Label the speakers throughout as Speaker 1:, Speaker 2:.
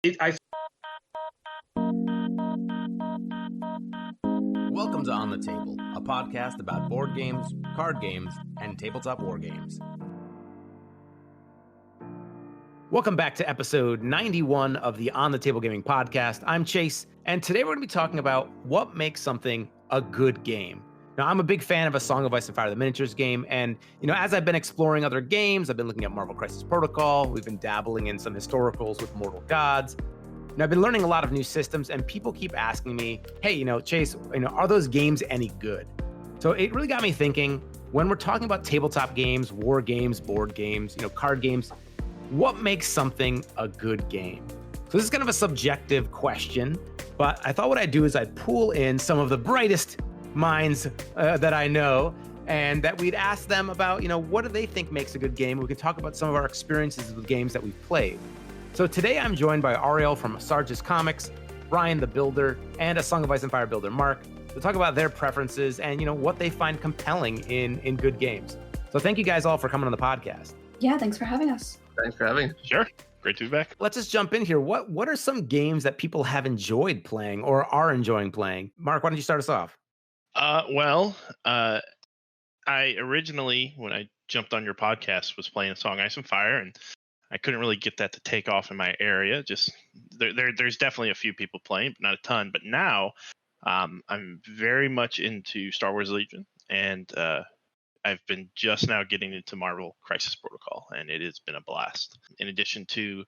Speaker 1: Welcome to On the Table, a podcast about board games, card games, and tabletop war games. Welcome back to episode 91 of the On the Table Gaming Podcast. I'm Chase, and today we're going to be talking about what makes something a good game. Now, I'm a big fan of A Song of Ice and Fire, the miniatures game, and as I've been exploring other games, I've been looking at Marvel Crisis Protocol, we've been dabbling in some historicals with Mortal Gods. I've been learning a lot of new systems, and people keep asking me, hey, Chase, are those games any good? So it really got me thinking, when we're talking about tabletop games, war games, board games, card games, what makes something a good game? So this is kind of a subjective question, but I thought what I'd do is I'd pull in some of the brightest minds that I know, and that we'd ask them about, what do they think makes a good game? We can talk about some of our experiences with games that we've played. So today I'm joined by Arielle from Sarge's Comics, Bryan the Builder, and A Song of Ice and Fire Builder Mark to talk about their preferences and what they find compelling in good games. So thank you guys all for coming on the podcast.
Speaker 2: Yeah, thanks for having us.
Speaker 3: Thanks for having us.
Speaker 4: Sure. Great to be back.
Speaker 1: Let's just jump in here. What are some games that people have enjoyed playing or are enjoying playing? Mark, why don't you start us off?
Speaker 4: I originally, when I jumped on your podcast, was playing A Song Ice and Fire, and I couldn't really get that to take off in my area. Just there's definitely a few people playing, but not a ton. But now I'm very much into Star Wars Legion, and I've been just now getting into Marvel Crisis Protocol, and it has been a blast. In addition to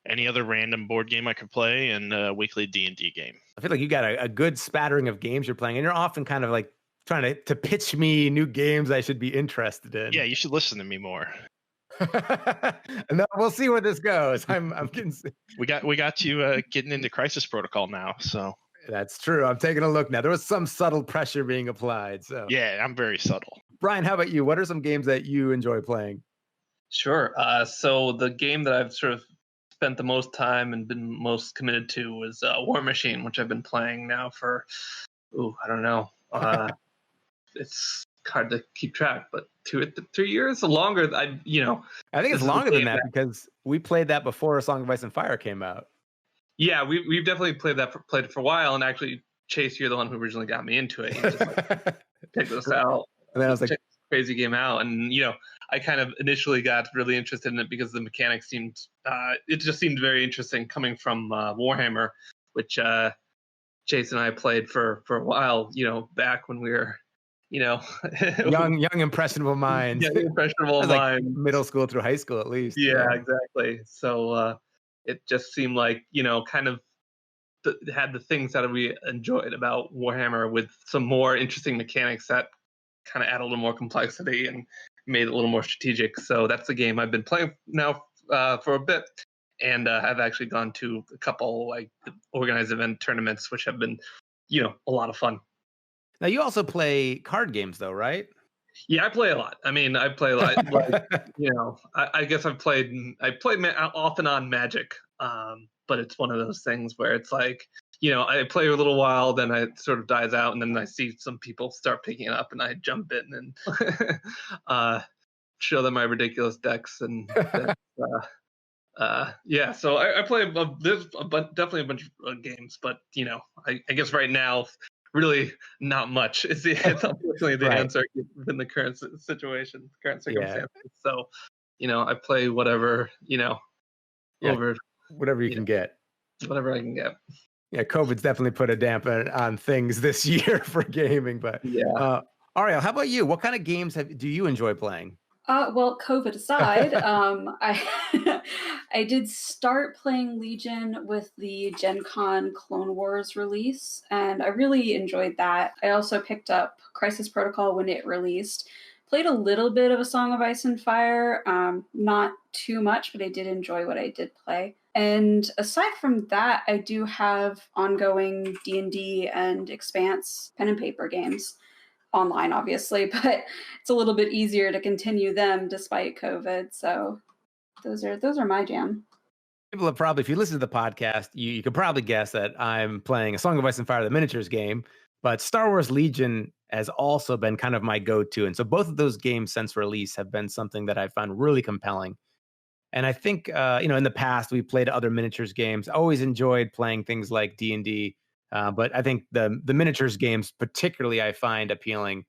Speaker 4: any other random board game I could play and a weekly D&D game.
Speaker 1: I feel like you got a good spattering of games you're playing, and you're often kind of like trying to pitch me new games I should be interested in.
Speaker 4: Yeah, you should listen to me more.
Speaker 1: And then we'll see where this goes. I'm getting.
Speaker 4: We got you getting into Crisis Protocol now, so
Speaker 1: that's true. I'm taking a look now. There was some subtle pressure being applied. So
Speaker 4: yeah, I'm very subtle.
Speaker 1: Bryan, how about you? What are some games that you enjoy playing?
Speaker 3: Sure. So the game that I've sort of spent the most time and been most committed to was Warmachine, which I've been playing now for, I don't know. It's hard to keep track, but 2 or 3 years longer. I think
Speaker 1: it's longer than that because we played that before A Song of Ice and Fire came out.
Speaker 3: Yeah, we've definitely played it for a while, and actually, Chase, you're the one who originally got me into it. You just check this out,
Speaker 1: and then I was like,
Speaker 3: check this crazy game out, and I kind of initially got really interested in it because the mechanics seemed very interesting coming from Warhammer, which Chase and I played for a while. Back when we were.
Speaker 1: young impressionable minds.
Speaker 3: Yeah, impressionable minds.
Speaker 1: Like middle school through high school, at least.
Speaker 3: Yeah, exactly. So it just seemed like kind of had the things that we enjoyed about Warhammer with some more interesting mechanics that kind of add a little more complexity and made it a little more strategic. So that's the game I've been playing now for a bit, and I've actually gone to a couple like organized event tournaments, which have been a lot of fun.
Speaker 1: Now, you also play card games, though, right?
Speaker 3: Yeah, I play a lot. I mean, I play a lot. I guess I played off and on Magic, but it's one of those things where it's like, I play a little while, then it sort of dies out, and then I see some people start picking it up, and I jump in and show them my ridiculous decks, and yeah. So I play. There's definitely a bunch of games, but I guess right now. Really, not much. It's unfortunately the
Speaker 1: right.
Speaker 3: answer in the current situation, current circumstances. Yeah. So, I play whatever, over
Speaker 1: whatever you can get.
Speaker 3: Whatever I can get.
Speaker 1: Yeah, COVID's definitely put a damper on things this year for gaming. But
Speaker 3: yeah,
Speaker 1: Arielle, how about you? What kind of games do you enjoy playing?
Speaker 2: Well, COVID aside, I did start playing Legion with the Gen Con Clone Wars release, and I really enjoyed that. I also picked up Crisis Protocol when it released. Played a little bit of A Song of Ice and Fire, not too much, but I did enjoy what I did play. And aside from that, I do have ongoing D&D and Expanse pen and paper games. Online, obviously, but it's a little bit easier to continue them despite COVID. So those are my jam.
Speaker 1: People have probably, if you listen to the podcast, you could probably guess that I'm playing A Song of Ice and Fire, the miniatures game, but Star Wars Legion has also been kind of my go-to. And so both of those games since release have been something that I found really compelling. And I think, in the past, we played other miniatures games. I always enjoyed playing things like D&D. But I think the miniatures games particularly I find appealing.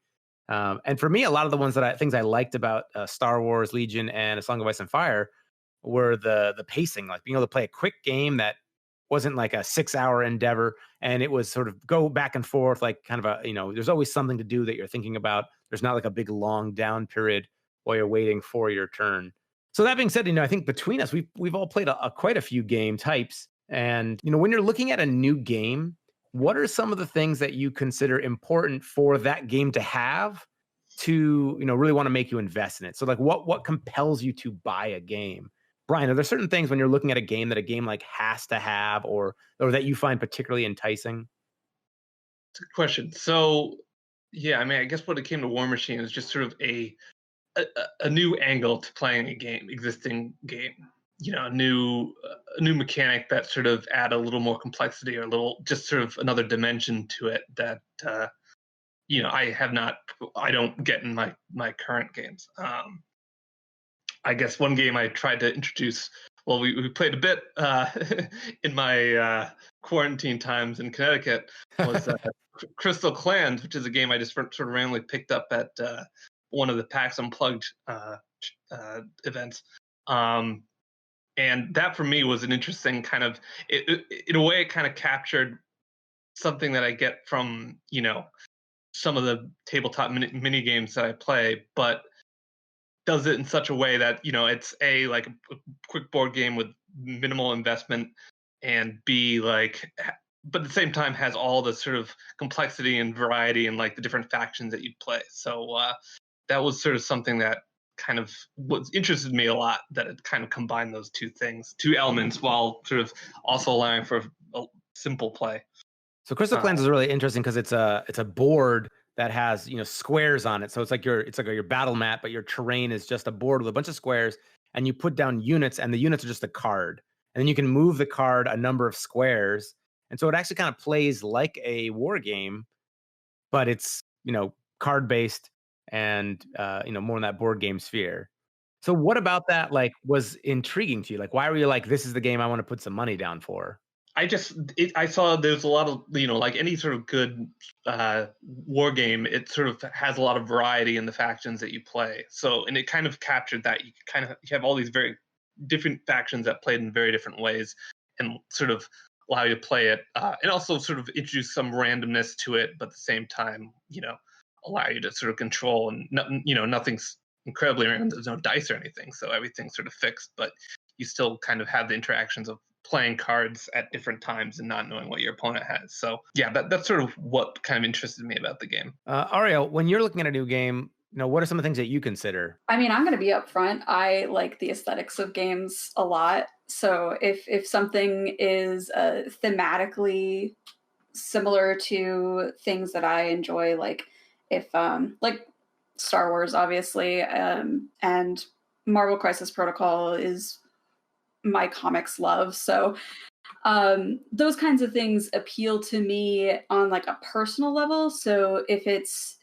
Speaker 1: And for me, a lot of the things I liked about Star Wars, Legion, and A Song of Ice and Fire were the pacing, like being able to play a quick game that wasn't like a 6-hour endeavor, and it was sort of go back and forth, like kind of there's always something to do that you're thinking about. There's not like a big long down period while you're waiting for your turn. So that being said, I think between us, we've all played quite a few game types, and when you're looking at a new game, what are some of the things that you consider important for that game to have to really want to make you invest in it? So like what compels you to buy a game? Bryan, are there certain things when you're looking at a game that a game like has to have or that you find particularly enticing?
Speaker 3: It's a good question. So, yeah, I mean, I guess when it came to Warmachine is just sort of a new angle to playing a existing game. A new mechanic that sort of add a little more complexity or a little just sort of another dimension to it that I don't get in my current games. I guess one game I tried to introduce. Well, we played a bit in my quarantine times in Connecticut. Was Crystal Clans, which is a game I just sort of randomly picked up at one of the PAX Unplugged events. And that for me was an interesting kind of, in a way, it kind of captured something that I get from some of the tabletop mini games that I play, but does it in such a way that it's like a quick board game with minimal investment, and B, like, but at the same time has all the sort of complexity and variety and like the different factions that you play. So that was sort of something that kind of what interested me a lot, that it kind of combined those two elements while sort of also allowing for a simple play.
Speaker 1: So Crystal Clans is really interesting because it's a board that has squares on it. So it's like your battle map, but your terrain is just a board with a bunch of squares, and you put down units, and the units are just a card, and then you can move the card a number of squares, and so it actually kind of plays like a war game, but it's card based and more in that board game sphere. So what about that was intriguing to you? Like, why were you like, this is the game I want to put some money down for?
Speaker 3: I saw there's a lot of, like any sort of good war game, it sort of has a lot of variety in the factions that you play. So, and it kind of captured that. You have all these very different factions that played in very different ways and sort of allow you to play it. And also sort of introduce some randomness to it, but at the same time, allow you to sort of control, and nothing's incredibly random. There's no dice or anything. So everything's sort of fixed, but you still kind of have the interactions of playing cards at different times and not knowing what your opponent has. So yeah, that's sort of what kind of interested me about the game.
Speaker 1: Arielle, when you're looking at a new game, what are some of the things that you consider?
Speaker 2: I mean, I'm going to be upfront. I like the aesthetics of games a lot. So if something is thematically similar to things that I enjoy, like if like Star Wars, obviously, and Marvel Crisis Protocol is my comics love. So those kinds of things appeal to me on like a personal level. So if it's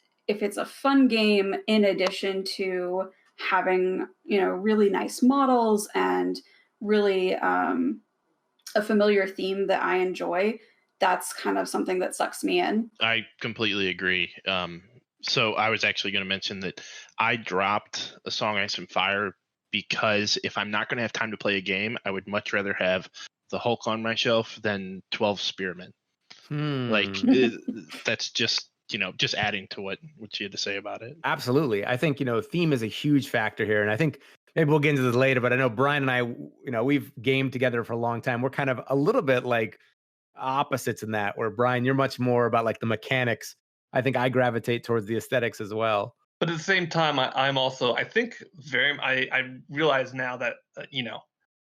Speaker 2: a fun game in addition to having really nice models and really a familiar theme that I enjoy, that's kind of something that sucks me in.
Speaker 4: I completely agree. So I was actually going to mention that I dropped A Song, Ice and Fire because if I'm not going to have time to play a game, I would much rather have the Hulk on my shelf than 12 Spearmen. Like that's just adding to what you had to say about it.
Speaker 1: Absolutely. I think, theme is a huge factor here. And I think maybe we'll get into this later, but I know Bryan and I, we've gamed together for a long time. We're kind of a little bit like opposites in that, where Bryan, you're much more about like the mechanics. I think I gravitate towards the aesthetics as well.
Speaker 3: But at the same time, I'm also, I think I realize now that,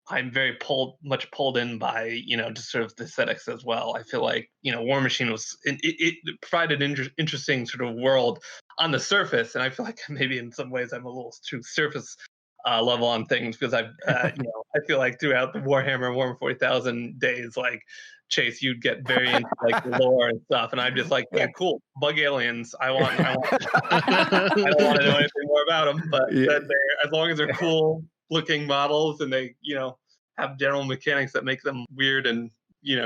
Speaker 3: I'm very much pulled in by, just sort of the aesthetics as well. I feel like, Warmachine it provided an interesting sort of world on the surface. And I feel like maybe in some ways I'm a little too surface level on things, because I feel like throughout the Warhammer 40,000 days, like Chase, you'd get very into like the lore and stuff, and I'm just like, yeah, cool, bug aliens. I don't want to know anything more about them, but as long as they're cool, looking models, and they have general mechanics that make them weird and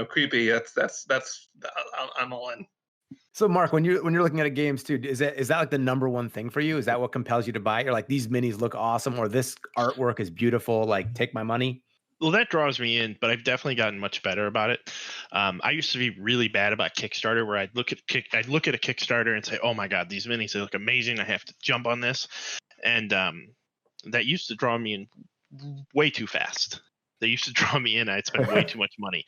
Speaker 3: creepy. I'm all in.
Speaker 1: So Mark, when you're looking at a games too, is that like the number one thing for you? Is that what compels you to buy it? You're like, these minis look awesome, or this artwork is beautiful, like take my money?
Speaker 4: Well, that draws me in, but I've definitely gotten much better about it. I used to be really bad about Kickstarter, where I'd look at a Kickstarter and say, "Oh my God, these minis, they look amazing. I have to jump on this," and that used to draw me in way too fast. They used to draw me in. I'd spend way too much money.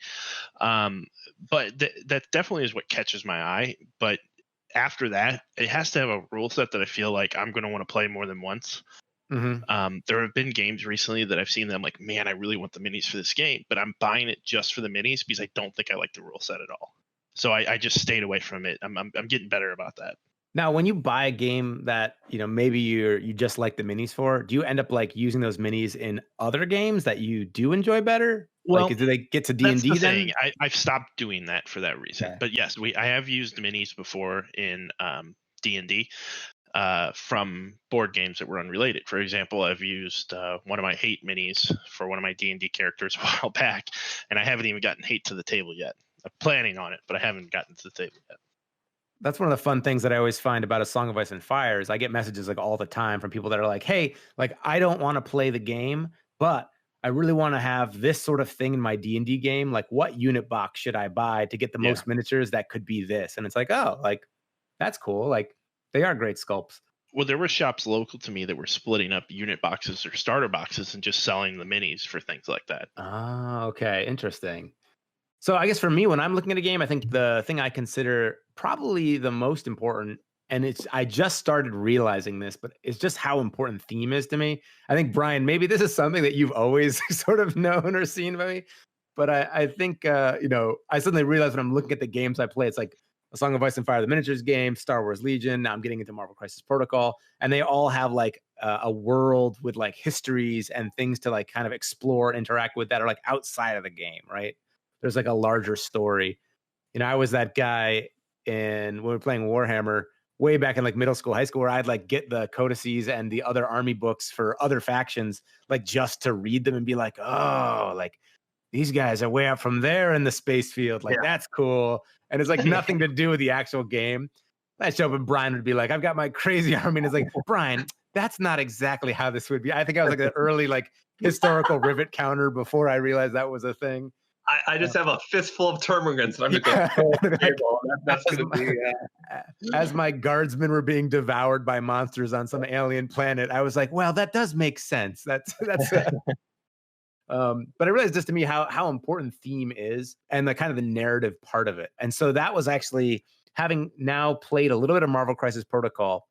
Speaker 4: But that definitely is what catches my eye. But after that, it has to have a rule set that I feel like I'm going to want to play more than once.
Speaker 1: Mm-hmm.
Speaker 4: There have been games recently that I've seen that I'm like, man, I really want the minis for this game, but I'm buying it just for the minis because I don't think I like the rule set at all. So I just stayed away from it. I'm getting better about that.
Speaker 1: Now, when you buy a game that maybe you just like the minis for, do you end up like using those minis in other games that you do enjoy better?
Speaker 4: Well,
Speaker 1: like, do they get to D&D then?
Speaker 4: Thing. I've stopped doing that for that reason.
Speaker 1: Okay.
Speaker 4: But yes, I have used minis before in D&D. From board games that were unrelated. For example, I've used one of my hate minis for one of my D&D characters a while back, and I haven't even gotten hate to the table yet. I'm planning on it, but I haven't gotten to the table yet.
Speaker 1: That's one of the fun things that I always find about A Song of Ice and Fire is I get messages like all the time from people that are like, hey, like I don't want to play the game, but I really want to have this sort of thing in my D&D game. Like what unit box should I buy to get the most miniatures that could be this? And it's like, oh, like that's cool. Like they are great sculpts.
Speaker 4: Well, there were shops local to me that were splitting up unit boxes or starter boxes and just selling the minis for things like that.
Speaker 1: Ah, okay. Interesting. So I guess for me, when I'm looking at a game, I think the thing I consider probably the most important, and I just started realizing this, but it's just how important theme is to me. I think, Bryan, maybe this is something that you've always sort of known or seen by me, but I think, I suddenly realized when I'm looking at the games I play, it's like A Song of Ice and Fire, the miniatures game, Star Wars Legion. Now I'm getting into Marvel Crisis Protocol, and they all have like a world with like histories and things to like kind of explore and interact with that are like outside of the game, right? There's like a larger story. I was that guy when we were playing Warhammer way back in like middle school, high school, where I'd like get the codices and the other army books for other factions, like just to read them and be like, oh, like these guys are way out from there in the space field. Like that's cool. And it's like nothing to do with the actual game. I show up and Bryan would be like, I've got my crazy army. And it's like, Bryan, that's not exactly how this would be. I think I was like an early like historical rivet counter before I realized that was a thing.
Speaker 3: I just have a fistful of termagants and I'm just going to table. That's going to be
Speaker 1: as my guardsmen were being devoured by monsters on some alien planet. I was like, well, that does make sense. That's but I realized just to me how important theme is and the kind of the narrative part of it. And so that was actually having now played a little bit of Marvel Crisis Protocol.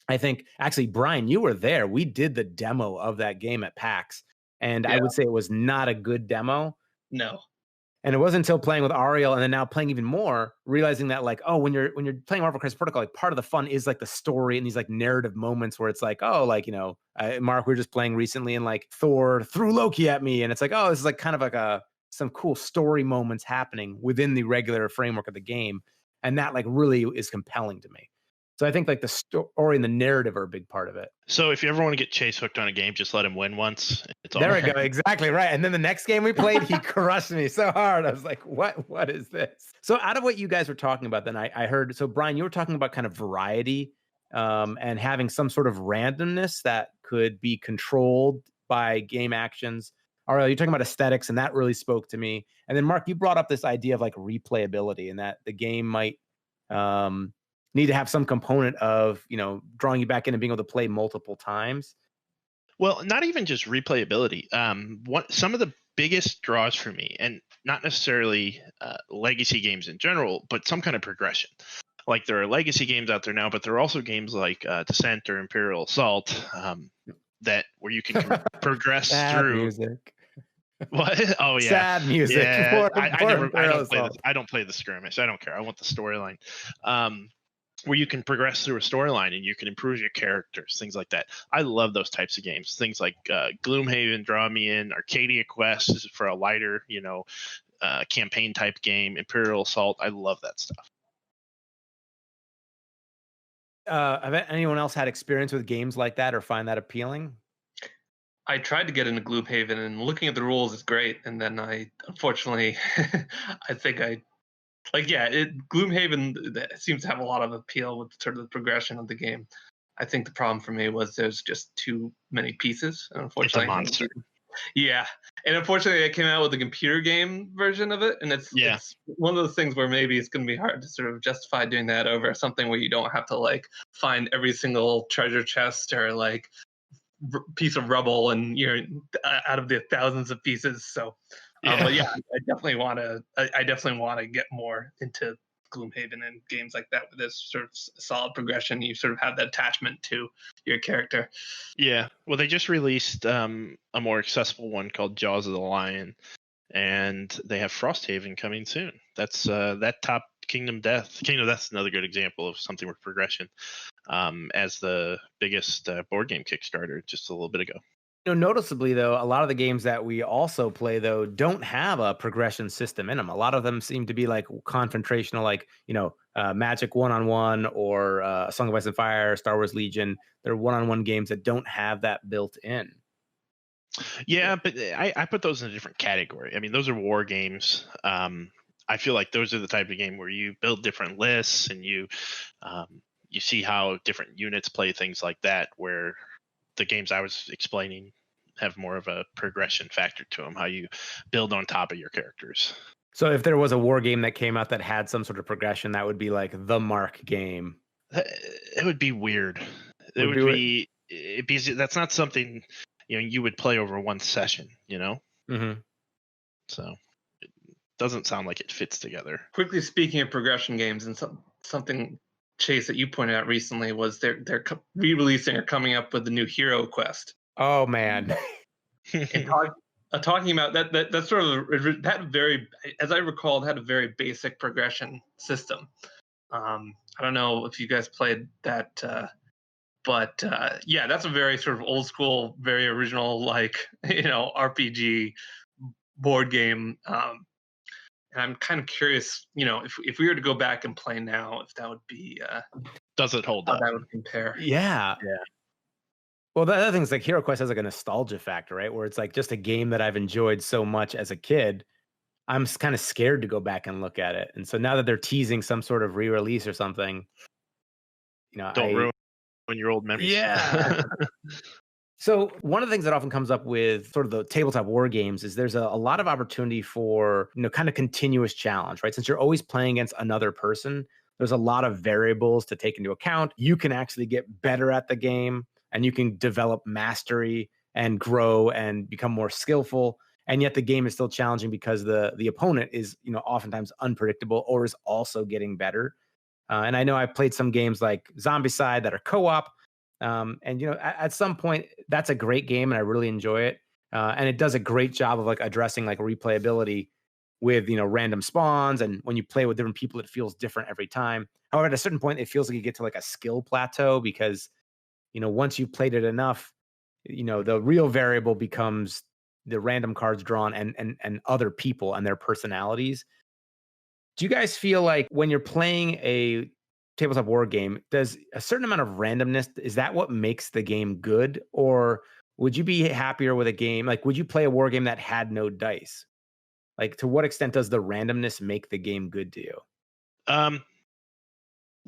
Speaker 1: I think actually, Bryan, you were there. We did the demo of that game at PAX, and I would say it was not a good demo.
Speaker 3: No.
Speaker 1: And it wasn't until playing with Arielle and then now playing even more, realizing that like, oh, when you're playing Marvel Crisis Protocol, like part of the fun is like the story and these like narrative moments where it's like, oh, like, Mark, we were just playing recently and like Thor threw Loki at me. And it's like, oh, this is like kind of like some cool story moments happening within the regular framework of the game. And that like really is compelling to me. So I think like the story and the narrative are a big part of it.
Speaker 4: So if you ever want to get Chase hooked on a game, just let him win once. It's all
Speaker 1: there we go. Exactly right. And then the next game we played, he crushed me so hard. I was like, what is this? So out of what you guys were talking about, then I heard, so Bryan, you were talking about kind of variety and having some sort of randomness that could be controlled by game actions. Arielle, you're talking about aesthetics, and that really spoke to me. And then Mark, you brought up this idea of like replayability and that the game might need to have some component of, drawing you back in and being able to play multiple times.
Speaker 4: Well, not even just replayability. Some of the biggest draws for me, and not necessarily legacy games in general, but some kind of progression. Like there are legacy games out there now, but there are also games like Descent or Imperial Assault that where you can progress through.
Speaker 1: Music.
Speaker 4: What? Oh yeah,
Speaker 1: sad music.
Speaker 4: Yeah, I don't play the skirmish. I don't care. I want the storyline. Where you can progress through a storyline and you can improve your characters, things like that. I love those types of games. Things like Gloomhaven draw me in. Arcadia Quest is for a lighter, campaign type game. Imperial Assault, I love that stuff.
Speaker 1: Have anyone else had experience with games like that or find that appealing?
Speaker 3: I tried to get into Gloomhaven, and looking at the rules is great. And then I, unfortunately, I think Gloomhaven seems to have a lot of appeal with sort of the progression of the game. I think the problem for me was there's just too many pieces. And
Speaker 4: It's a
Speaker 3: unfortunately,
Speaker 4: monster.
Speaker 3: yeah, and unfortunately, I came out with a computer game version of it, and it's one of those things where maybe it's going to be hard to sort of justify doing that over something where you don't have to like find every single treasure chest or like piece of rubble, and you're out of the thousands of pieces. So, but yeah, I definitely want to get more into Gloomhaven and games like that with this sort of solid progression. You sort of have that attachment to your character.
Speaker 4: Yeah. Well, they just released a more accessible one called Jaws of the Lion, and they have Frosthaven coming soon. That's that top Kingdom of Death. Kingdom of Death is another good example of something with progression. As the biggest board game Kickstarter just a little bit ago.
Speaker 1: Noticeably, though, a lot of the games that we also play, though, don't have a progression system in them. A lot of them seem to be like confrontational, like, Magic 1-on-1 or A Song of Ice and Fire, Star Wars Legion. They're 1-on-1 games that don't have that built in.
Speaker 4: Yeah, but I put those in a different category. I mean, those are war games. I feel like those are the type of game where you build different lists and you see how different units play, things like that, where the games I was explaining have more of a progression factor to them, how you build on top of your characters.
Speaker 1: So if there was a war game that came out that had some sort of progression, that would be like the Mark game.
Speaker 4: It would be weird. That's not something you would play over one session,
Speaker 1: Mm-hmm.
Speaker 4: So it doesn't sound like it fits together.
Speaker 3: Quickly speaking of progression games, and something Chase that you pointed out recently was they're re-releasing or coming up with the new Hero Quest.
Speaker 1: Oh man.
Speaker 3: And talking about that sort of that very, as I recall, had a very basic progression system. I don't know if you guys played that, but yeah, that's a very sort of old school, very original, like RPG board game. And I'm kind of curious, if we were to go back and play now, if that would be
Speaker 4: does it hold up?
Speaker 3: That would compare.
Speaker 1: Yeah. Well, the other thing is like Hero Quest has like a nostalgia factor, right? Where it's like just a game that I've enjoyed so much as a kid. I'm kind of scared to go back and look at it. And so now that they're teasing some sort of re-release or something,
Speaker 4: don't ruin your old memories.
Speaker 1: Yeah. So one of the things that often comes up with sort of the tabletop war games is there's a lot of opportunity for, kind of continuous challenge, right? Since you're always playing against another person, there's a lot of variables to take into account. You can actually get better at the game and you can develop mastery and grow and become more skillful. And yet the game is still challenging because the opponent is, oftentimes unpredictable or is also getting better. And I know I played some games like Zombicide that are co-op. And at some point that's a great game and I really enjoy it. And it does a great job of like addressing like replayability with, random spawns. And when you play with different people, it feels different every time. However, at a certain point, it feels like you get to like a skill plateau because, once you've played it enough, the real variable becomes the random cards drawn and other people and their personalities. Do you guys feel like when you're playing a tabletop war game, does a certain amount of randomness, is that what makes the game good? Or would you be happier with a game, like would you play a war game that had no dice? Like to what extent does the randomness make the game good to you?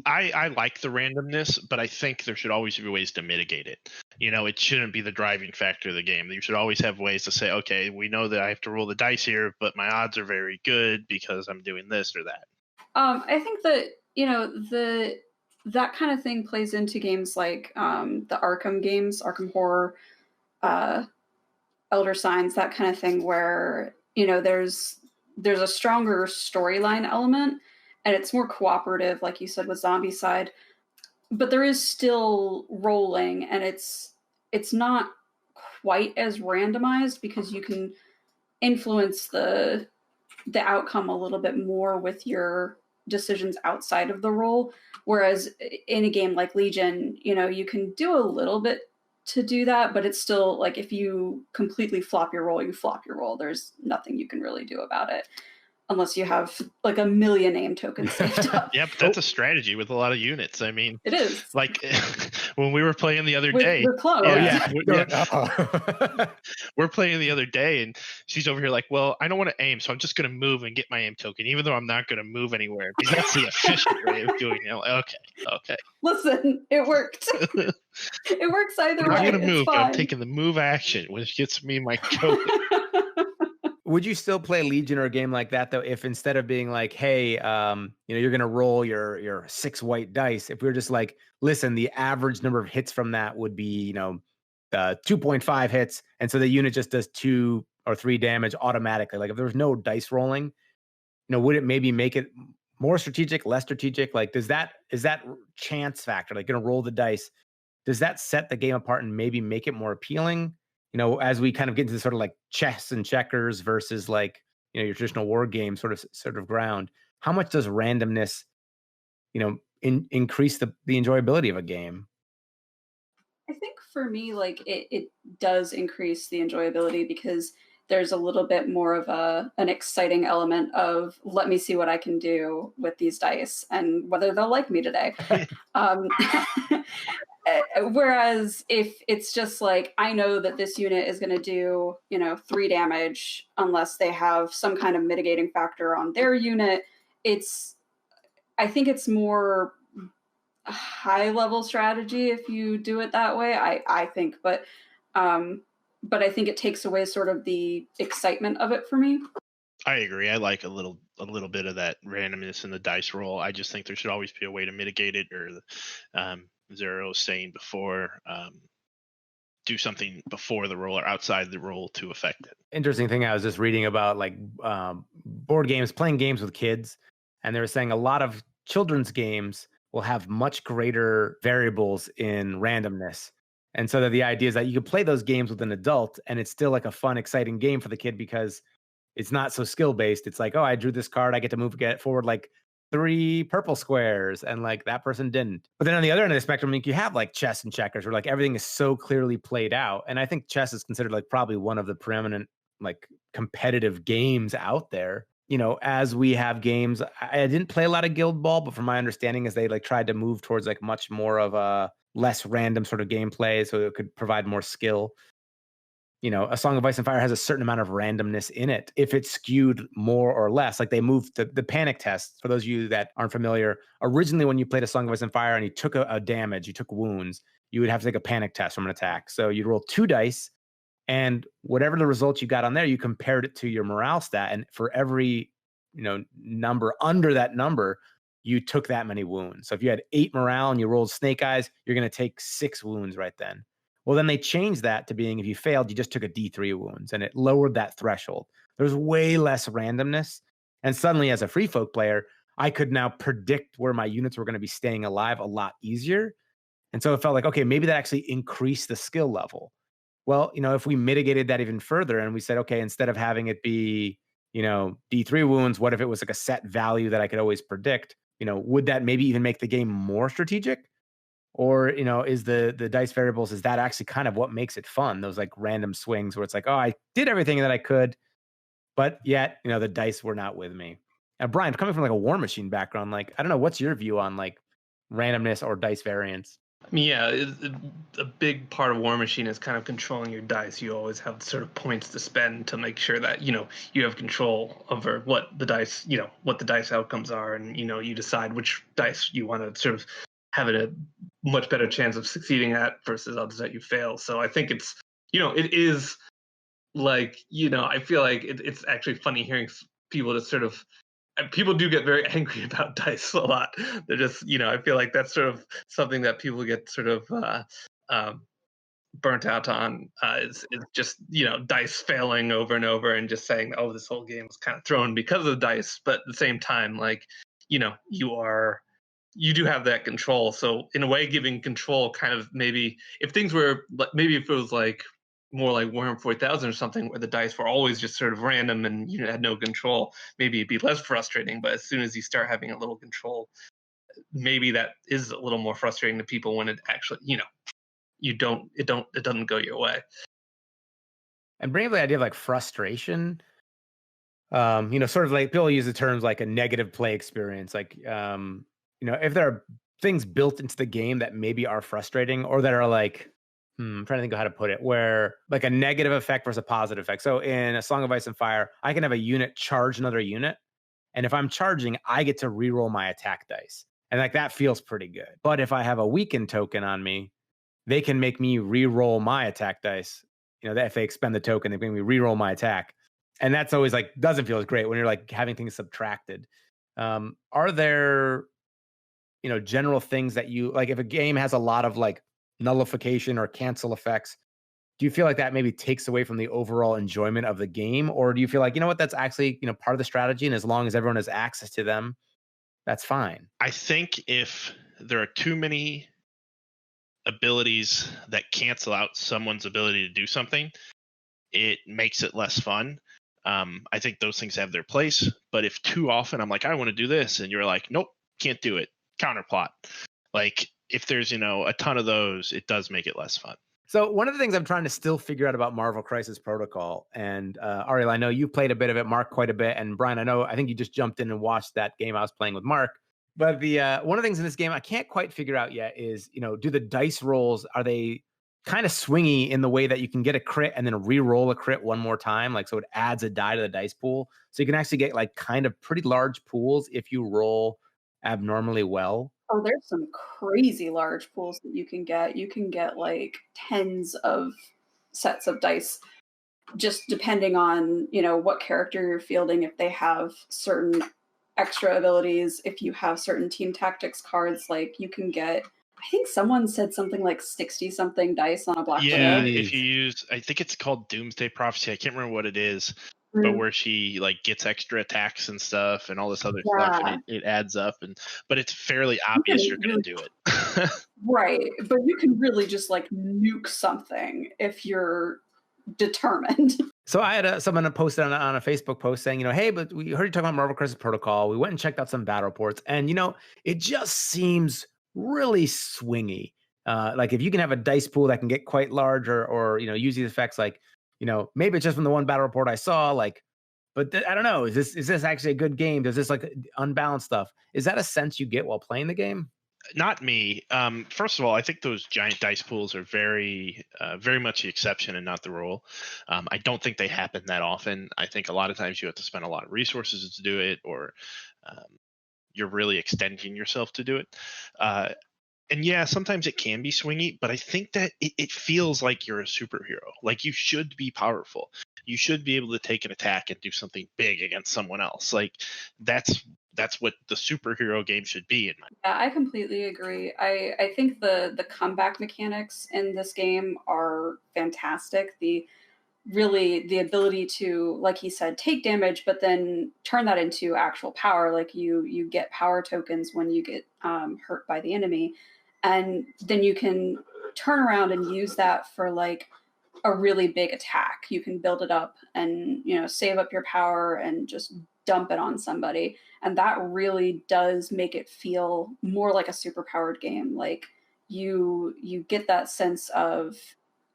Speaker 4: I like the randomness, but I think there should always be ways to mitigate it. It shouldn't be the driving factor of the game. You should always have ways to say, okay, we know that I have to roll the dice here, but my odds are very good because I'm doing this or that.
Speaker 2: I think that that kind of thing plays into games like the Arkham games, Arkham Horror, Elder Signs, that kind of thing, where there's a stronger storyline element and it's more cooperative, like you said with Zombicide, but there is still rolling and it's not quite as randomized because you can influence the outcome a little bit more with your decisions outside of the roll. Whereas in a game like Legion, you can do a little bit to do that, but it's still like if you completely flop your roll, you flop your roll. There's nothing you can really do about it unless you have like a million name tokens saved up.
Speaker 4: Yeah, but that's a strategy with a lot of units. I mean,
Speaker 2: it is.
Speaker 4: Like when we were playing the other day.
Speaker 2: We're close.
Speaker 4: We're playing the other day, and she's over here like, well, I don't want to aim, so I'm just going to move and get my aim token, even though I'm not going to move anywhere, because that's the efficient way of doing it. Like, okay.
Speaker 2: Listen, it worked. It works either way.
Speaker 4: I'm going to move, but I'm
Speaker 2: fine.
Speaker 4: taking the move action, which gets me my token.
Speaker 1: Would you still play Legion or a game like that though, if instead of being like, hey, you're gonna roll your 6 white dice, if we were just like, listen, the average number of hits from that would be 2.5 hits, and so the unit just does 2 or 3 damage automatically. Like if there was no dice rolling, would it maybe make it more strategic, less strategic? Like is that chance factor, like gonna roll the dice, does that set the game apart and maybe make it more appealing? As we kind of get into this sort of like chess and checkers versus like, your traditional war game sort of ground, how much does randomness, increase the enjoyability of a game?
Speaker 2: I think for me, like it does increase the enjoyability because there's a little bit more of an exciting element of let me see what I can do with these dice and whether they'll like me today. Whereas if it's just like, I know that this unit is going to do, 3 damage unless they have some kind of mitigating factor on their unit, I think it's more high level strategy if you do it that way, I think. But I think it takes away sort of the excitement of it for me.
Speaker 4: I agree. I like a little bit of that randomness in the dice roll. I just think there should always be a way to mitigate it, or Zero was saying before, do something before the roll or outside the roll to affect it.
Speaker 1: Interesting thing, I was just reading about like board games, playing games with kids, and they were saying a lot of children's games will have much greater variables in randomness. And so that the idea is that you can play those games with an adult and it's still like a fun, exciting game for the kid because it's not so skill-based. It's like, oh, I drew this card, I get to get forward like 3 purple squares, and like that person didn't. But then on the other end of the spectrum, like, you have like chess and checkers where like everything is so clearly played out. And I think chess is considered like probably one of the preeminent like competitive games out there. As we have games, I didn't play a lot of Guild Ball, but from my understanding is they like tried to move towards like much more of a less random sort of gameplay so it could provide more skill. A Song of Ice and Fire has a certain amount of randomness in it. If it's skewed more or less, like they moved the panic test, for those of you that aren't familiar, originally when you played A Song of Ice and Fire and you took a damage, you took wounds, you would have to take a panic test from an attack. So you'd roll 2 dice, and whatever the results you got on there, you compared it to your morale stat. And for every, number under that number, you took that many wounds. So if you had 8 morale and you rolled snake eyes, you're going to take 6 wounds right then. Well, then they changed that to being if you failed, you just took a D3 wounds, and it lowered that threshold. There's way less randomness. And suddenly, as a free folk player, I could now predict where my units were going to be staying alive a lot easier. And so it felt like, okay, maybe that actually increased the skill level. Well, if we mitigated that even further and we said, okay, instead of having it be, D3 wounds, what if it was like a set value that I could always predict? Would that maybe even make the game more strategic? Or, is the dice variables, is that actually kind of what makes it fun? Those like random swings where it's like, oh, I did everything that I could, but yet, the dice were not with me. Now, Bryan, coming from like a Warmachine background, like, I don't know, what's your view on like randomness or dice variance?
Speaker 3: I mean, yeah, a big part of Warmachine is kind of controlling your dice. You always have sort of points to spend to make sure that, you have control over what the dice outcomes are. And, you decide which dice you want to sort of have a much better chance of succeeding at versus others that you fail. So I think it's, it is like, I feel like it's actually funny hearing people just sort of, people do get very angry about dice a lot. They're just, I feel like that's sort of something that people get sort of burnt out on. Is just, dice failing over and over and just saying, oh, this whole game was kind of thrown because of dice. But at the same time, like, you do have that control. So in a way, giving control kind of maybe if things were maybe if it was like more like Warhammer 4000 or something where the dice were always just sort of random and you had no control, maybe it'd be less frustrating. But as soon as you start having a little control, maybe that is a little more frustrating to people when it actually, it doesn't go your way.
Speaker 1: And bring up the idea of like frustration. Sort of like people use the terms like a negative play experience. Like, if there are things built into the game that maybe are frustrating or that are like, I'm trying to think of how to put it, where like a negative effect versus a positive effect. So in A Song of Ice and Fire, I can have a unit charge another unit. And if I'm charging, I get to reroll my attack dice. And like that feels pretty good. But if I have a weakened token on me, they can make me re-roll my attack dice. You know, that if they expend the token, they make me re-roll my attack. And that's always like, doesn't feel as great when you're like having things subtracted. Are there, you know, general things that you like if a game has a lot of like nullification or cancel effects? Do you feel like that maybe takes away from the overall enjoyment of the game? Or do you feel like, you know what, that's actually, you know, part of the strategy. And as long as everyone has access to them, that's fine.
Speaker 4: I think if there are too many abilities that cancel out someone's ability to do something, it makes it less fun. I think those things have their place, but if too often I'm like, I want to do this, and you're like, nope, can't do it, counterplot. Like if there's, you know, a ton of those, it does make it less fun.
Speaker 1: So one of the things I'm trying to still figure out about Marvel Crisis Protocol, and Arielle, I know you played a bit of it, Mark quite a bit, and Bryan, I think you just jumped in and watched that game I was playing with Mark. But the one of the things in this game I can't quite figure out yet is, you know, do the dice rolls, are they kind of swingy in the way that you can get a crit and then re-roll a crit one more time? Like, so it adds a die to the dice pool. So you can actually get like kind of pretty large pools if you roll abnormally well.
Speaker 2: Oh, there's some crazy large pools that you can get. You can get like tens of sets of dice, just depending on, you know, what character you're fielding, if they have certain extra abilities, if you have certain team tactics cards, like you can get, I think someone said something like 60 something dice on a Black
Speaker 4: Yeah,
Speaker 2: Widow.
Speaker 4: if you use, I think it's called Doomsday Prophecy. I can't remember what it is, but where she like gets extra attacks and stuff and all this other stuff, and it adds up. But it's fairly obvious you're going to do it.
Speaker 2: Right, but you can really just like nuke something if you're determined.
Speaker 1: So I had someone posted on a Facebook post saying, you know, hey, but we heard you talking about Marvel Crisis Protocol. We went and checked out some battle reports, and you know, it just seems really swingy. Like if you can have a dice pool that can get quite large, or you know, use these effects, like, you know, maybe it's just from the one battle report I saw, like, but I don't know. Is this actually a good game? Does this like unbalanced stuff? Is that a sense you get while playing the game?
Speaker 4: Not me. First of all, I think those giant dice pools are very much the exception and not the rule. I don't think they happen that often. I think a lot of times you have to spend a lot of resources to do it, or you're really extending yourself to do it. And yeah, sometimes it can be swingy, but I think that it feels like you're a superhero. Like you should be powerful. You should be able to take an attack and do something big against someone else. Like that's what the superhero game should be.
Speaker 2: Yeah, I completely agree. I think the comeback mechanics in this game are fantastic. The ability to, like he said, take damage, but then turn that into actual power. Like you get power tokens when you get hurt by the enemy, and then you can turn around and use that for like a really big attack. You can build it up and, you know, save up your power and just dump it on somebody. And that really does make it feel more like a superpowered game. Like you get that sense of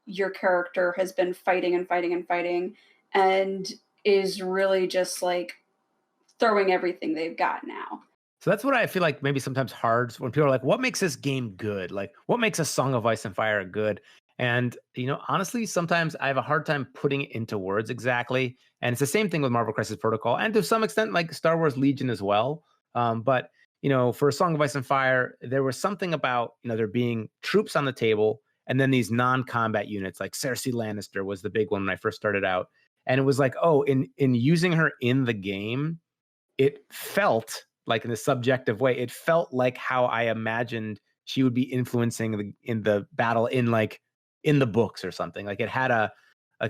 Speaker 2: your character has been fighting and fighting and fighting and is really just like throwing everything they've got now.
Speaker 1: So that's what I feel like maybe sometimes hard when people are like, what makes this game good? Like what makes A Song of Ice and Fire good? And, you know, honestly, sometimes I have a hard time putting it into words exactly. And it's the same thing with Marvel Crisis Protocol and to some extent like Star Wars Legion as well. But, you know, for A Song of Ice and Fire, there was something about, you know, there being troops on the table and then these non-combat units like Cersei Lannister was the big one when I first started out. And it was like, oh, in using her in the game, it felt like in a subjective way, it felt like how I imagined she would be influencing in the battle in the books or something. Like it had a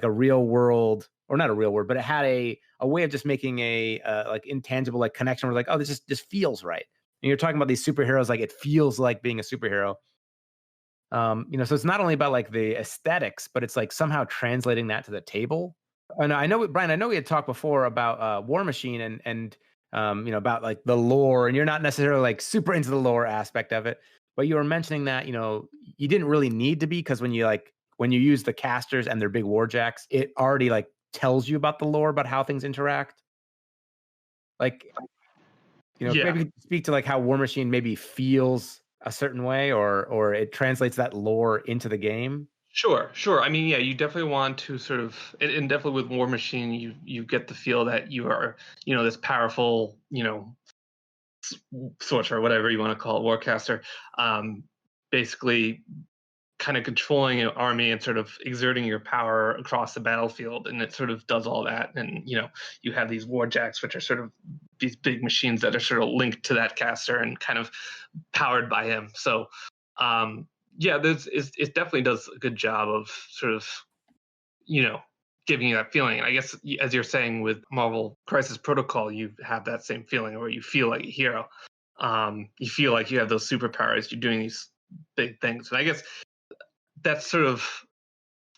Speaker 1: real world, or not a real world, but it had a way of just making a like intangible like connection where like, oh, this just feels right. And you're talking about these superheroes, like it feels like being a superhero. You know, so it's not only about like the aesthetics, but it's like somehow translating that to the table. And I know, Bryan, I know we had talked before about Warmachine and you know, about like the lore, and you're not necessarily like super into the lore aspect of it, but you were mentioning that, you know, you didn't really need to be, because when you use the casters and their big warjacks, it already like tells you about the lore, about how things interact. Like, you know, maybe speak to like how Warmachine maybe feels a certain way, or it translates that lore into the game?
Speaker 3: Sure, sure. I mean, yeah, you definitely want to sort of, and definitely with Warmachine, you get the feel that you are, this powerful, sorcerer, or whatever you want to call it, warcaster, basically kind of controlling an army and sort of exerting your power across the battlefield, and it sort of does all that. And you have these warjacks, which are sort of these big machines that are sort of linked to that caster and kind of powered by him. So yeah, it definitely does a good job of sort of giving you that feeling. And I guess, as you're saying, with Marvel Crisis Protocol, you have that same feeling where you feel like a hero. You feel like you have those superpowers. You're doing these big things, and I guess that's sort of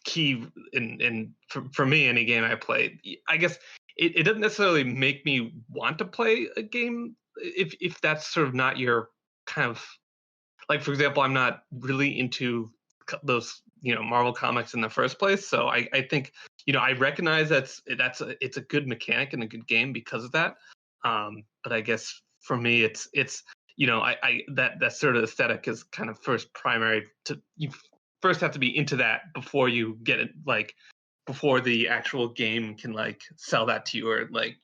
Speaker 3: key in for me. Any game I play, I guess it doesn't necessarily make me want to play a game if that's sort of not your kind of, like, for example, I'm not really into those Marvel comics in the first place. So I think I recognize it's a good mechanic and a good game because of that. But I guess for me it's I that sort of aesthetic is kind of first primary. You first have to be into that before you get it, like before the actual game can like sell that to you, or like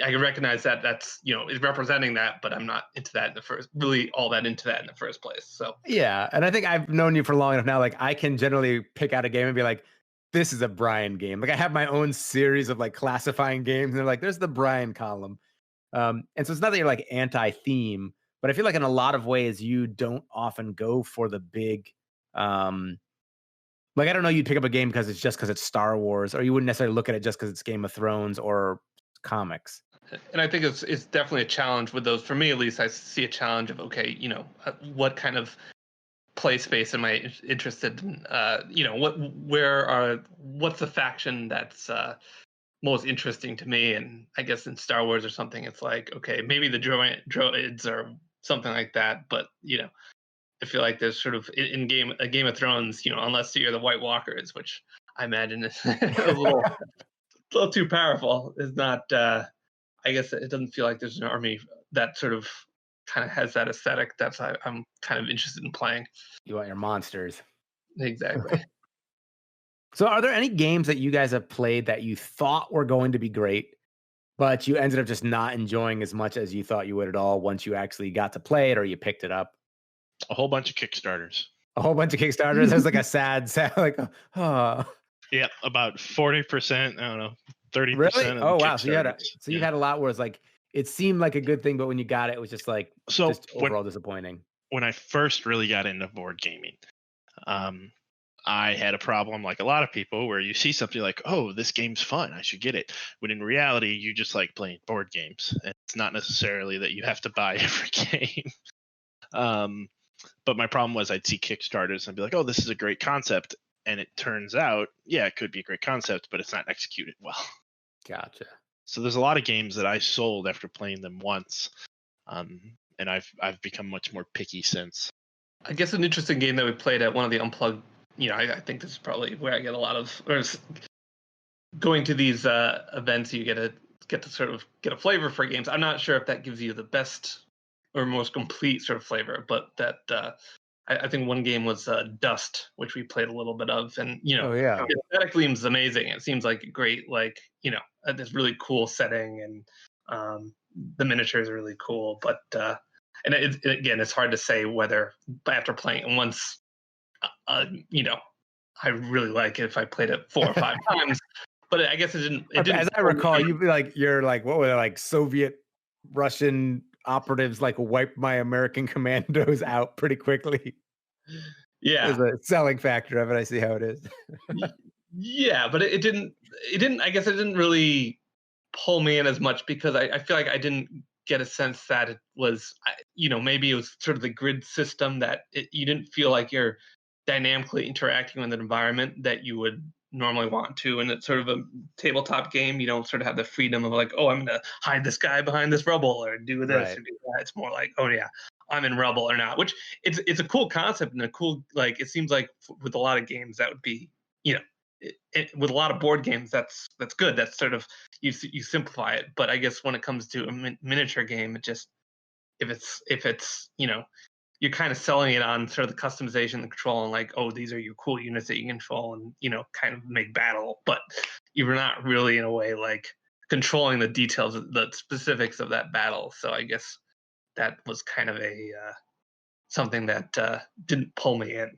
Speaker 3: I can recognize that that's is representing that, but I'm not into that in the first, really all that into that in the first place. So
Speaker 1: Yeah, and I think I've known you for long enough now. Like, I can generally pick out a game and be like, "This is a Bryan game." Like, I have my own series of like classifying games, and they're like, "There's the Bryan column." And so it's not that you're like anti-theme, but I feel like in a lot of ways you don't often go for the big. Like, I don't know, you'd pick up a game because it's Star Wars, or you wouldn't necessarily look at it just because it's Game of Thrones or comics.
Speaker 3: and I think it's definitely a challenge with those. For me, at least, I see a challenge of, okay, what kind of play space am I interested in? What's the faction that's most interesting to me? And I guess in Star Wars or something, it's like, okay, maybe the droids or something like that. But I feel like there's sort of in Game of Thrones, unless you're the White Walkers, which I imagine is a little too powerful, is not. I guess it doesn't feel like there's an army that sort of kind of has that aesthetic that's I'm kind of interested in playing.
Speaker 1: You want your monsters.
Speaker 3: Exactly.
Speaker 1: So are there any games that you guys have played that you thought were going to be great, but you ended up just not enjoying as much as you thought you would at all once you actually got to play it or you picked it up?
Speaker 4: A whole bunch of Kickstarters.
Speaker 1: A whole bunch of Kickstarters. There's like a sad, like, oh.
Speaker 4: Yeah, about 40%. I don't know, 30%.
Speaker 1: Really?
Speaker 4: Of the
Speaker 1: Oh wow! So
Speaker 4: Kickstarters.
Speaker 1: you had a lot where it's like it seemed like a good thing, but when you got it, it was just like just overall disappointing.
Speaker 4: When I first really got into board gaming, I had a problem, like a lot of people, where you see something like, oh, this game's fun, I should get it. When in reality, you just like playing board games. And it's not necessarily that you have to buy every game. But my problem was I'd see Kickstarters and be like, oh, this is a great concept. And it turns out, yeah, it could be a great concept, but it's not executed well.
Speaker 1: Gotcha.
Speaker 4: So there's a lot of games that I sold after playing them once. And I've become much more picky since.
Speaker 3: I guess an interesting game that we played at one of the Unplugged, I think this is probably where I get a lot of, or going to these events, you get to sort of get a flavor for games. I'm not sure if that gives you the best or most complete sort of flavor, but that I think one game was Dust, which we played a little bit of, and
Speaker 1: Oh yeah.
Speaker 3: aesthetically it was amazing. It seems like a great, like this really cool setting, and the miniatures are really cool. But and again, it's hard to say whether after playing it once, I really like it if I played it 4 or 5 times. But I guess it didn't.
Speaker 1: As I recall, you're like, what were they, like Soviet Russian operatives like wipe my American commandos out pretty quickly.
Speaker 3: Yeah,
Speaker 1: there's a selling factor of it. I see how it is.
Speaker 3: Yeah, but it didn't. I guess it didn't really pull me in as much because I feel like I didn't get a sense that it was, maybe it was sort of the grid system that you didn't feel like you're dynamically interacting with an environment that you would normally want to. And it's sort of a tabletop game. You don't sort of have the freedom of like, oh, I'm going to hide this guy behind this rubble or do this
Speaker 1: Right.
Speaker 3: or do that. It's more like, oh yeah, I'm in rubble or not, which it's a cool concept and a cool, like, it seems like with a lot of games that would be, with a lot of board games, that's good. That's sort of, you simplify it. But I guess when it comes to a miniature game, it just, if it's you're kind of selling it on sort of the customization, the control, and like, oh, these are your cool units that you control and, you know, kind of make battle. But you're not really, in a way, like controlling the details, the specifics of that battle. So I guess that was kind of a something that didn't pull me in.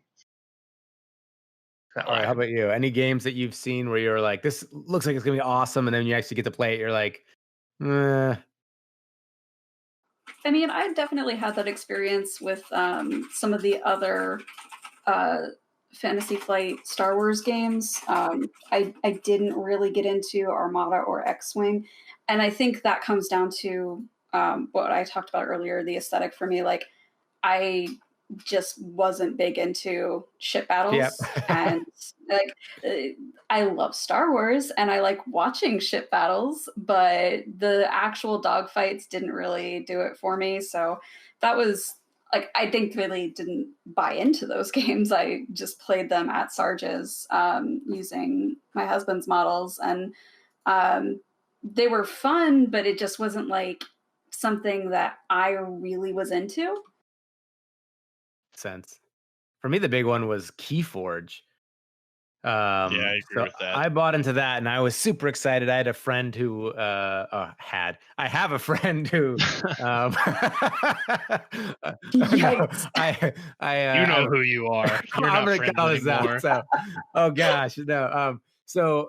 Speaker 1: All right, how about you? Any games that you've seen where you're like, this looks like it's gonna be awesome, and then you actually get to play it, you're like,
Speaker 2: I mean, I definitely had that experience with some of the other Fantasy Flight Star Wars games. I didn't really get into Armada or X-Wing, and I think that comes down to what I talked about earlier, the aesthetic for me. Like, I just wasn't big into ship battles.
Speaker 1: Yep.
Speaker 2: And like, I love Star Wars and I like watching ship battles, but the actual dogfights didn't really do it for me. So that was like, I think really didn't buy into those games. I just played them at Sarge's using my husband's models, and they were fun, but it just wasn't like something that I really was into.
Speaker 1: Sense. For me, the big one was KeyForge.
Speaker 4: Yeah, I agree with that.
Speaker 1: I bought into that, and I was super excited. I had a friend who I have a friend who
Speaker 2: Yikes.
Speaker 1: I
Speaker 4: you know who you are. You're
Speaker 1: I'm
Speaker 4: not
Speaker 1: gonna
Speaker 4: friends
Speaker 1: call this
Speaker 4: anymore.
Speaker 1: out. So, oh gosh, no.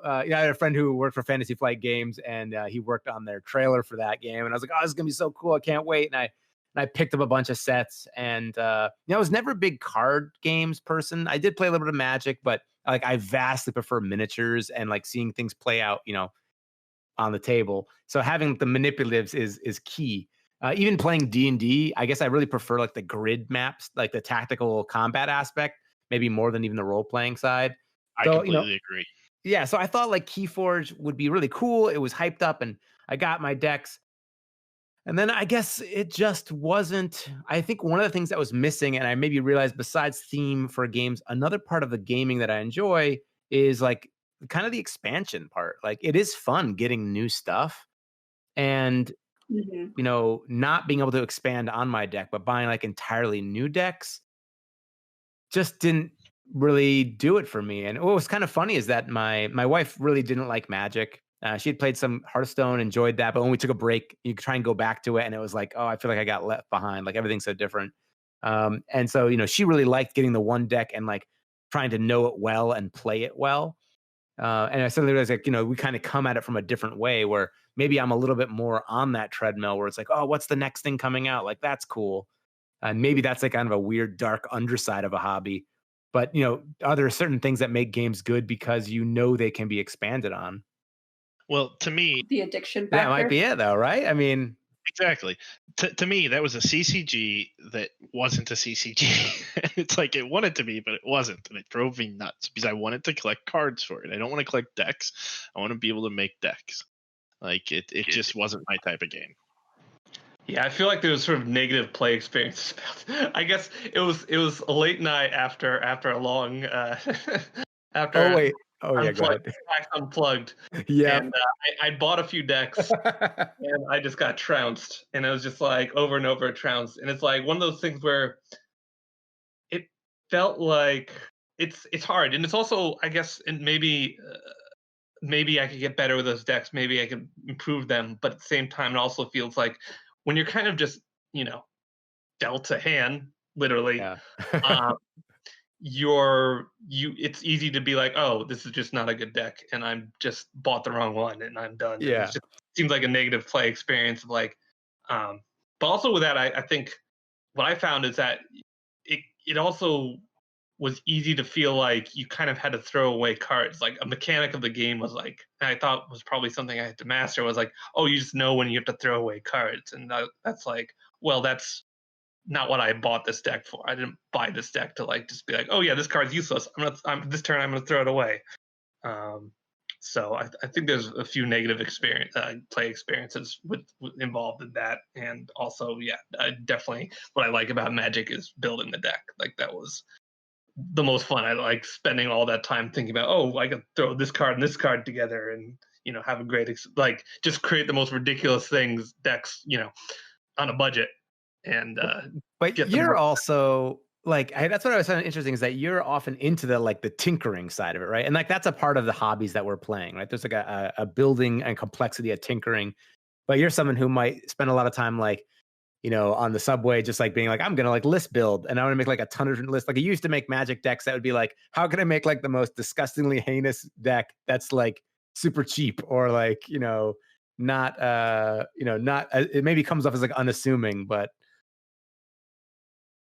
Speaker 1: I had a friend who worked for Fantasy Flight Games, and he worked on their trailer for that game, and I was like, oh, this is gonna be so cool! I can't wait. And I picked up a bunch of sets, and I was never a big card games person. I did play a little bit of Magic, but like I vastly prefer miniatures and like seeing things play out, on the table. So having the manipulatives is key. Even playing D&D, I guess I really prefer like the grid maps, like the tactical combat aspect, maybe more than even the role playing side.
Speaker 4: I
Speaker 1: So,
Speaker 4: completely agree.
Speaker 1: Yeah, so I thought like KeyForge would be really cool. It was hyped up, and I got my decks. And then I guess it just wasn't. I think one of the things that was missing, and I maybe realized besides theme for games, another part of the gaming that I enjoy is like kind of the expansion part. Like it is fun getting new stuff and, not being able to expand on my deck, but buying like entirely new decks just didn't really do it for me. And what was kind of funny is that my wife really didn't like Magic. She had played some Hearthstone, enjoyed that, but when we took a break, you could try and go back to it, and it was like, oh, I feel like I got left behind. Like everything's so different. And so, she really liked getting the one deck and like trying to know it well and play it well. And I suddenly realized, like, we kind of come at it from a different way, where maybe I'm a little bit more on that treadmill, where it's like, oh, what's the next thing coming out? Like that's cool. And maybe that's like kind of a weird, dark underside of a hobby. But are there certain things that make games good because they can be expanded on?
Speaker 4: Well, to me,
Speaker 2: the addiction factor.
Speaker 1: That might be it, though, right? I mean,
Speaker 4: exactly. To me, that was a CCG that wasn't a CCG. It's like it wanted to be, but it wasn't, and it drove me nuts because I wanted to collect cards for it. I don't want to collect decks. I want to be able to make decks. Like it just wasn't my type of game.
Speaker 3: Yeah, I feel like there was sort of negative play experiences. I guess it was a late night after a long after.
Speaker 1: Oh yeah, go ahead.
Speaker 3: Unplugged.
Speaker 1: Yeah.
Speaker 3: And I bought a few decks, and I just got trounced, and it was just like over and over trounced, and it's like one of those things where it felt like it's hard, and it's also, I guess, and maybe I could get better with those decks, maybe I can improve them, but at the same time, it also feels like when you're kind of just dealt a hand, literally.
Speaker 1: Yeah.
Speaker 3: It's easy to be like, oh, this is just not a good deck, and I'm just bought the wrong one, and I'm done.
Speaker 1: Yeah,
Speaker 3: it seems like a negative play experience of like, but also with that, I think what I found is that it also was easy to feel like you kind of had to throw away cards. Like a mechanic of the game was like, and I thought was probably something I had to master, was like, oh, you just know when you have to throw away cards, and that's like, well, that's not what I bought this deck for. I didn't buy this deck to like just be like, oh yeah, this card's useless. This turn I'm gonna throw it away. So I think there's a few negative play experiences with involved in that, and also definitely what I like about Magic is building the deck. Like that was the most fun. I like spending all that time thinking about, oh, I can throw this card and this card together, and have a great just create the most ridiculous decks, on a budget. and
Speaker 1: But
Speaker 3: get them
Speaker 1: you're
Speaker 3: work.
Speaker 1: also like that's what I was finding interesting is that you're often into the tinkering side of it, right? And like that's a part of the hobbies that we're playing, right? There's like a building and complexity of tinkering, but you're someone who might spend a lot of time like on the subway, just like being like, I'm gonna like list build, and I want to make like a ton of different lists. Like I used to make Magic decks that would be like, how can I make like the most disgustingly heinous deck that's like super cheap or like not not it maybe comes off as like unassuming, but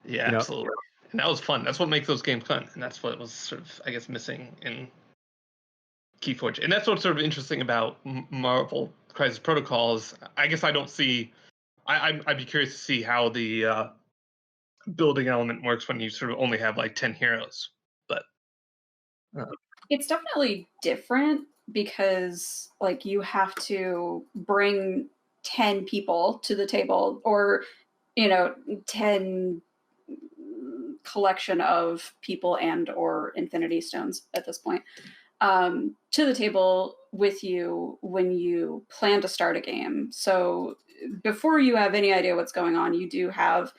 Speaker 3: Yeah, absolutely. And that was fun. That's what makes those games fun, and that's what was sort of, I guess, missing in KeyForge. And that's what's sort of interesting about Marvel Crisis Protocols. I guess I don't see. I'd be curious to see how the building element works when you sort of only have like 10 heroes. But
Speaker 2: it's definitely different because like you have to bring 10 people to the table, or 10 collection of people and or infinity stones at this point to the table with you when you plan to start a game. So before you have any idea what's going on, you do have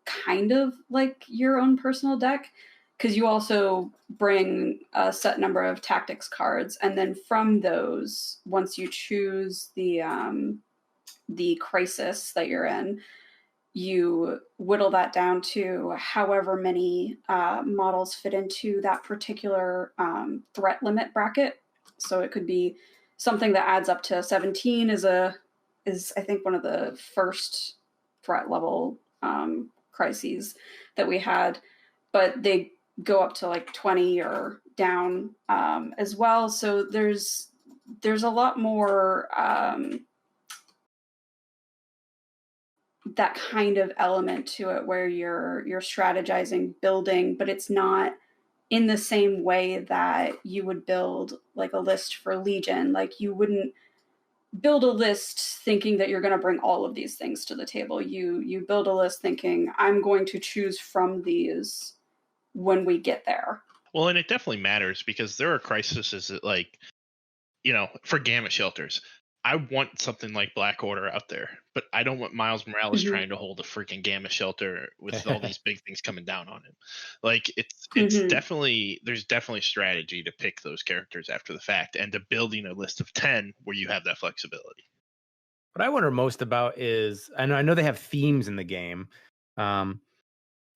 Speaker 2: kind of like your own personal deck, because you also bring a set number of tactics cards, and then from those, once you choose the crisis that you're in, you whittle that down to however many models fit into that particular threat limit bracket. So it could be something that adds up to 17 is I think one of the first threat level crises that we had, but they go up to like 20 or down as well. So there's a lot more that kind of element to it where you're strategizing, building, but it's not in the same way that you would build like a list for Legion. Like you wouldn't build a list thinking that you're going to bring all of these things to the table. You build a list thinking, I'm going to choose from these when we get there.
Speaker 4: Well, and it definitely matters because there are crises that, like, for gamma shelters, I want something like Black Order out there, but I don't want Miles Morales trying to hold a freaking gamma shelter with all these big things coming down on him. Like it's definitely, there's definitely strategy to pick those characters after the fact and to building a list of 10 where you have that flexibility.
Speaker 1: What I wonder most about is I know they have themes in the game. But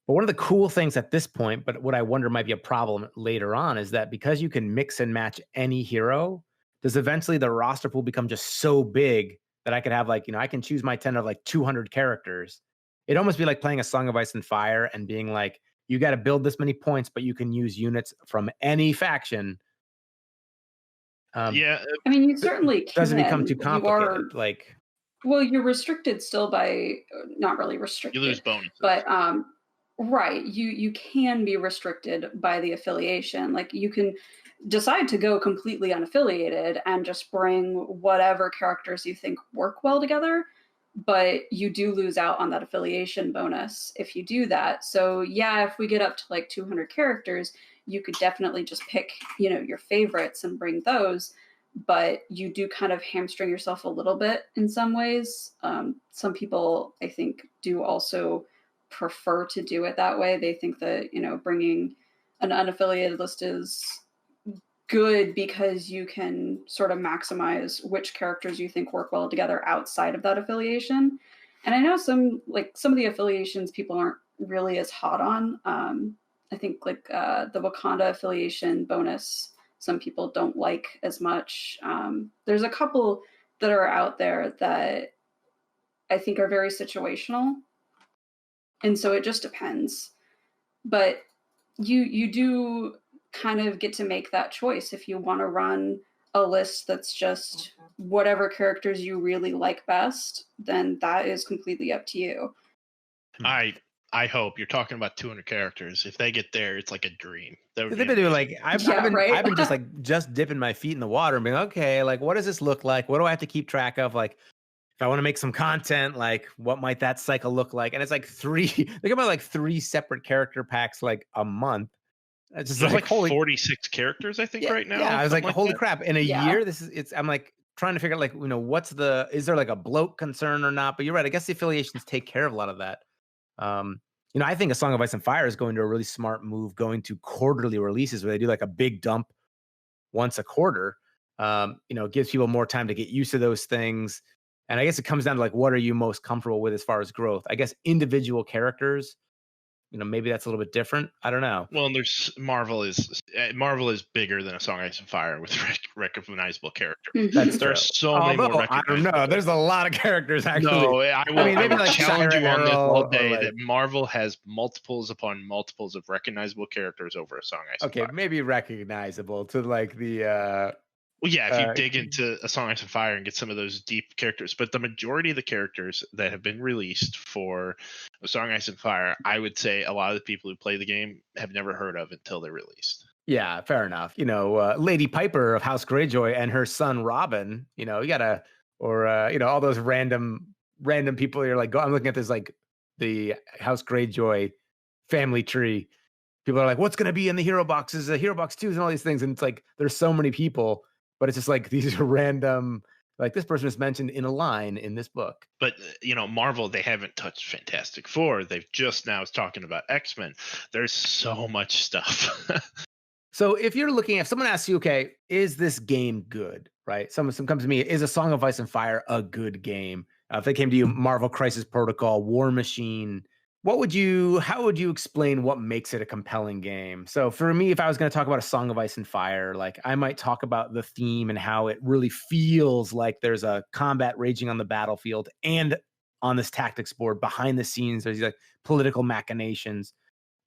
Speaker 1: one of the cool things at this point, but what I wonder might be a problem later on, is that because you can mix and match any hero, does eventually the roster pool become just so big that I could have like, I can choose my 10 of like 200 characters. It'd almost be like playing a Song of Ice and Fire and being like, you got to build this many points, but you can use units from any faction.
Speaker 4: Yeah.
Speaker 2: I mean, you certainly can.
Speaker 1: Doesn't become too complicated.
Speaker 2: Well, you're restricted still by, not really restricted.
Speaker 4: You lose bonuses.
Speaker 2: But right, you can be restricted by the affiliation. Like you can decide to go completely unaffiliated and just bring whatever characters you think work well together, but you do lose out on that affiliation bonus if you do that. So yeah, if we get up to like 200 characters, you could definitely just pick, your favorites and bring those, but you do kind of hamstring yourself a little bit in some ways. Some people, I think, do also prefer to do it that way. They think that, bringing an unaffiliated list is good because you can sort of maximize which characters you think work well together outside of that affiliation. And I know some of the affiliations people aren't really as hot on. I think like the Wakanda affiliation bonus, some people don't like as much. There's a couple that are out there that I think are very situational. And so it just depends. But you do kind of get to make that choice if you want to run a list that's just whatever characters you really like best, then that is completely up to you.
Speaker 4: I hope you're talking about 200 characters. If they get there, it's like a dream.
Speaker 1: They've been doing like I've been just dipping my feet in the water and being okay, like what does this look like? What do I have to keep track of? Like if I want to make some content, like what might that cycle look like? And it's like think about like 3 separate character packs like a month. It's just
Speaker 4: like 46 characters, I think, right now.
Speaker 1: Yeah, I was like, holy crap! In a year, I'm like trying to figure out like is there like a bloat concern or not? But you're right. I guess the affiliations take care of a lot of that. I think A Song of Ice and Fire is going to a really smart move, going to quarterly releases where they do like a big dump once a quarter. It gives people more time to get used to those things. And I guess it comes down to like, what are you most comfortable with as far as growth? I guess individual characters, maybe that's a little bit different. I don't know.
Speaker 4: Well, and there's Marvel is bigger than A Song of Ice and Fire with recognizable characters.
Speaker 1: That's
Speaker 4: There
Speaker 1: true.
Speaker 4: are so many more recognizable.
Speaker 1: I don't know. There's a lot of characters actually.
Speaker 4: No, I will
Speaker 1: like
Speaker 4: challenge you on this all day
Speaker 1: like,
Speaker 4: that Marvel has multiples upon multiples of recognizable characters over A Song of Ice and Fire.
Speaker 1: Okay, maybe recognizable to like the.
Speaker 4: Well, yeah, if you dig into A Song of Ice and Fire and get some of those deep characters, but the majority of the characters that have been released for A Song of Ice and Fire, I would say a lot of the people who play the game have never heard of until they're released.
Speaker 1: Yeah, fair enough. Lady Piper of House Greyjoy and her son Robin. You gotta, or all those random people. You're like, I'm looking at this like the House Greyjoy family tree. People are like, what's gonna be in the hero boxes, the hero box 2s, and all these things. And it's like there's so many people. But it's just like these are random, like this person is mentioned in a line in this book.
Speaker 4: But, Marvel, they haven't touched Fantastic Four. They've just now talking about X-Men. There's so much stuff.
Speaker 1: So if you're looking, if someone asks you, okay, is this game good, right? Someone comes to me, is A Song of Ice and Fire a good game? If they came to you, Marvel Crisis Protocol, Warmachine, how would you explain what makes it a compelling game? So for me, if I was going to talk about A Song of Ice and Fire, like I might talk about the theme and how it really feels like there's a combat raging on the battlefield and on this tactics board behind the scenes. There's like political machinations.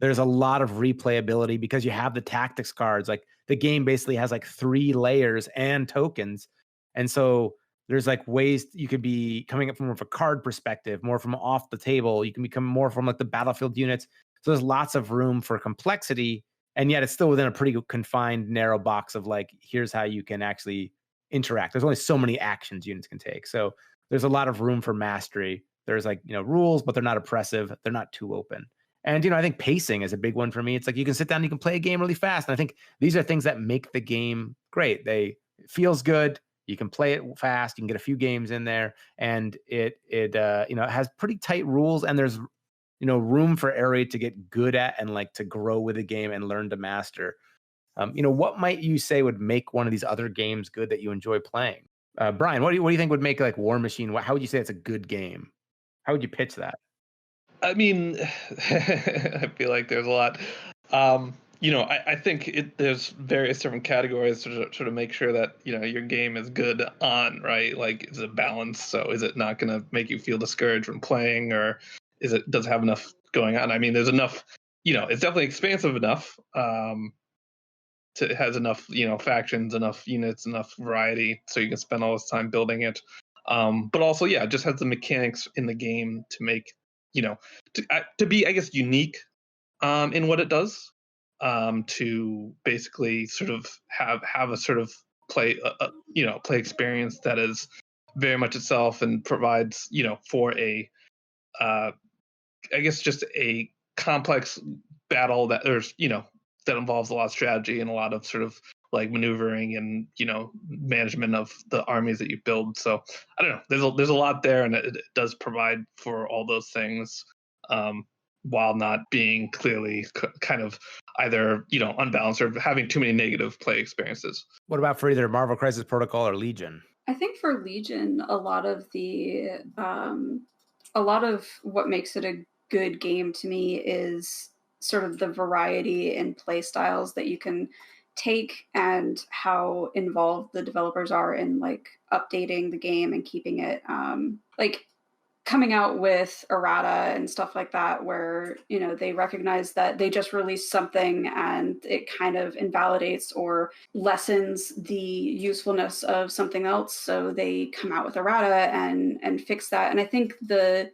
Speaker 1: There's a lot of replayability because you have the tactics cards. Like the game basically has like 3 layers and tokens. And so there's like ways you could be coming up from a card perspective, more from off the table. You can become more from like the battlefield units. So there's lots of room for complexity. And yet it's still within a pretty confined, narrow box of like, here's how you can actually interact. There's only so many actions units can take. So there's a lot of room for mastery. There's like, rules, but they're not oppressive. They're not too open. And, I think pacing is a big one for me. It's like you can sit down, you can play a game really fast. And I think these are things that make the game great. It feels good. You can play it fast. You can get a few games in there, and it has pretty tight rules. And there's room for area to get good at and like to grow with the game and learn to master. What might you say would make one of these other games good that you enjoy playing? Bryan, what do you think would make like Warmachine? How would you say it's a good game? How would you pitch that?
Speaker 3: I mean, I feel like there's a lot. I think there's various different categories to sort of make sure that, your game is good on, right? Like, is it balanced? So is it not going to make you feel discouraged when playing, or does it have enough going on? I mean, there's enough, it's definitely expansive enough. It has enough, factions, enough units, enough variety, so you can spend all this time building it. But also, it just has the mechanics in the game to make, to be, I guess, unique in what it does. To basically sort of have a sort of play experience that is very much itself and provides for a I guess just a complex battle that that involves a lot of strategy and a lot of sort of like maneuvering and management of the armies that you build. So I don't know, there's a lot there, and it does provide for all those things. While not being clearly kind of either, unbalanced or having too many negative play experiences.
Speaker 1: What about for either Marvel Crisis Protocol or Legion?
Speaker 2: I think for Legion, a lot of what makes it a good game to me is sort of the variety in play styles that you can take and how involved the developers are in like updating the game and keeping it like coming out with errata and stuff like that, where, they recognize that they just released something and it kind of invalidates or lessens the usefulness of something else. So they come out with errata and fix that. And I think the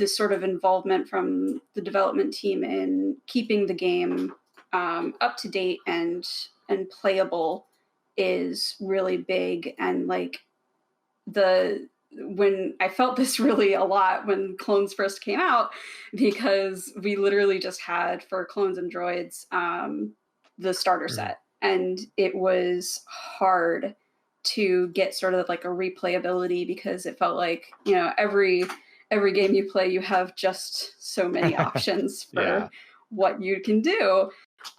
Speaker 2: sort of involvement from the development team in keeping the game up to date and playable is really big. And like when I felt this really a lot when Clones first came out, because we literally just had for Clones and Droids the starter set, and it was hard to get sort of like a replayability because it felt like every every game you play, you have just so many options for what you can do.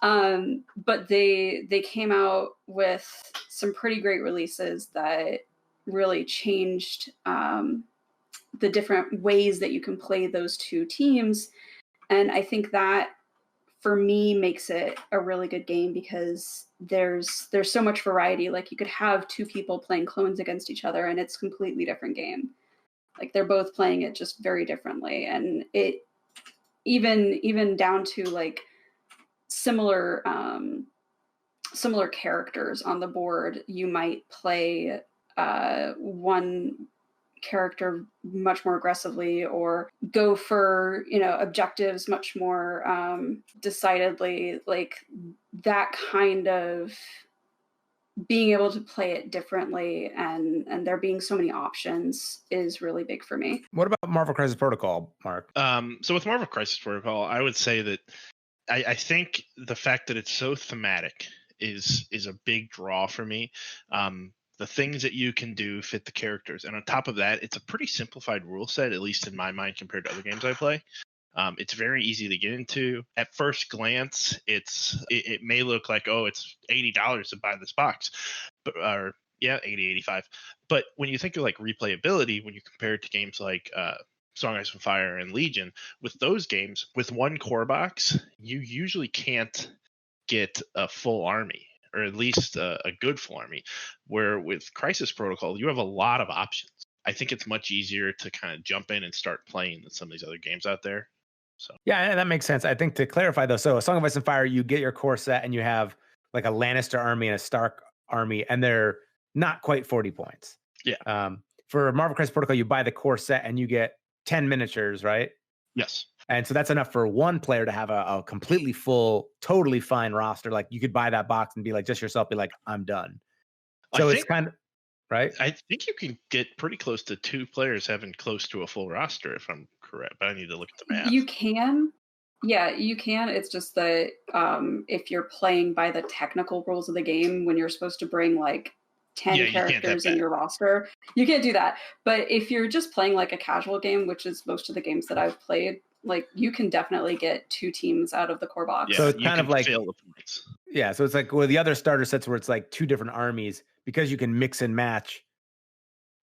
Speaker 2: But they came out with some pretty great releases that really changed the different ways that you can play those two teams. And I think that for me makes it a really good game because there's so much variety. Like you could have two people playing clones against each other and it's a completely different game. Like they're both playing it just very differently. And it even down to like similar characters on the board, you might play one character much more aggressively or go for objectives much more decidedly. Like that kind of being able to play it differently and there being so many options is really big for me.
Speaker 1: What about Marvel Crisis Protocol, Mark?
Speaker 4: So with Marvel Crisis Protocol, I would say that I think the fact that it's so thematic is a big draw for me. The things that you can do fit the characters, and on top of that, it's a pretty simplified rule set, at least in my mind, compared to other games I play. It's very easy to get into. At first glance, it may look like, oh, it's $80 to buy this box, but $80, $85. But when you think of like replayability, when you compare it to games like Song, Ice and Fire and Legion, with those games, with one core box, you usually can't get a full army, or at least a good full army, where with Crisis Protocol, you have a lot of options. I think it's much easier to kind of jump in and start playing than some of these other games out there. So
Speaker 1: yeah, that makes sense. I think to clarify though, so a Song of Ice and Fire, you get your core set and you have like a Lannister army and a Stark army, and they're not quite 40 points.
Speaker 4: Yeah.
Speaker 1: For Marvel Crisis Protocol, you buy the core set and you get 10 miniatures, right?
Speaker 4: Yes.
Speaker 1: And so that's enough for one player to have a completely full, totally fine roster. Like you could buy that box and be like, just yourself, be like, I'm done. So it's kind of, right?
Speaker 4: I think you can get pretty close to two players having close to a full roster, if I'm correct, but I need to look at the math.
Speaker 2: You can. Yeah, you can. It's just that if you're playing by the technical rules of the game, when you're supposed to bring like 10 characters in your roster, you can't do that. But if you're just playing like a casual game, which is most of the games that I've played, like you can definitely get two teams out of the core box.
Speaker 1: Yeah, so it's kind of like, yeah, so it's like with the other starter sets where it's like two different armies, because you can mix and match.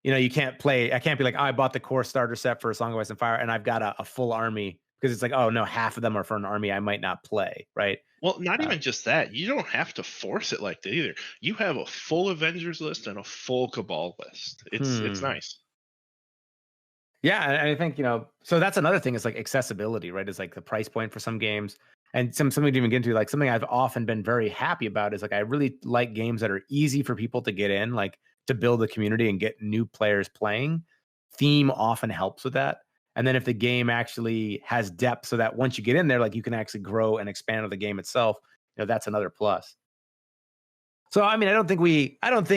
Speaker 1: You can't play. I can't be like, oh, I bought the core starter set for A Song of Ice and Fire and I've got a full army, because it's like, oh no, half of them are for an army I might not play, right?
Speaker 4: Well, not even just that. You don't have to force it like that either. You have a full Avengers list and a full Cabal list. It's nice.
Speaker 1: Yeah, and I think, so that's another thing is like accessibility, right? Is like the price point for some games. And something to even get into, like something I've often been very happy about is like I really like games that are easy for people to get in, like to build a community and get new players playing. Theme often helps with that. And then if the game actually has depth so that once you get in there, like you can actually grow and expand on the game itself, that's another plus. So, I mean, I don't think